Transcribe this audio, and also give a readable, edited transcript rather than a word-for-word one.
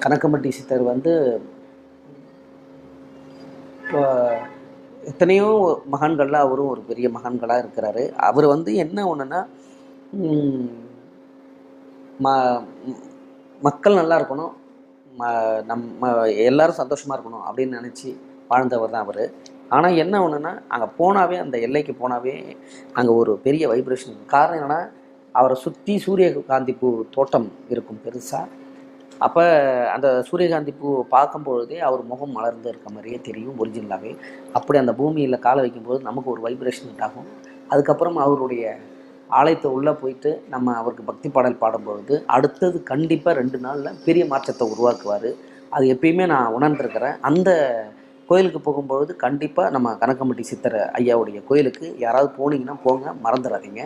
கணக்கம்பட்டி சித்தர் வந்து இப்போ எத்தனையோ மகான்களில் அவரும் ஒரு பெரிய மகான்களாக இருக்கிறாரு. அவர் வந்து என்ன ஒன்றுன்னா, ம மக்கள் நல்லா இருக்கணும், நம்ம எல்லாரும் சந்தோஷமாக இருக்கணும் அப்படின்னு நினச்சி வாழ்ந்தவர் தான் அவர். ஆனால் என்ன ஒன்றுன்னா, அங்கே போனாவே, அந்த எல்லைக்கு போனாவே அங்கே ஒரு பெரிய வைப்ரேஷன். காரணம் என்னென்னா, அவரை சுற்றி சூரியகாந்தி பூ தோட்டம் இருக்கும் பெருசாக. அப்போ அந்த சூரியகாந்தி பூ பார்க்கும்பொழுதே அவர் முகம் மலர்ந்து இருக்க மாதிரியே தெரியும் ஒரிஜினலாகவே. அப்படி அந்த பூமியில் காலை வைக்கும்போது நமக்கு ஒரு வைப்ரேஷன் உண்டாகும். அதுக்கப்புறம் அவருடைய ஆலயத்தை உள்ளே போயிட்டு நம்ம அவருக்கு பக்தி பாடல் பாடும்பொழுது அடுத்தது கண்டிப்பாக 2 நாளில் பெரிய மாற்றத்தை உருவாக்குவார். அது எப்பயுமே நான் உணர்ந்திருக்கிறேன். அந்த கோயிலுக்கு போகும்பொழுது கண்டிப்பாக நம்ம கணக்கம்பட்டி சித்தர் ஐயாவுடைய கோயிலுக்கு யாராவது போனீங்கன்னா போங்க, மறந்துடாதீங்க.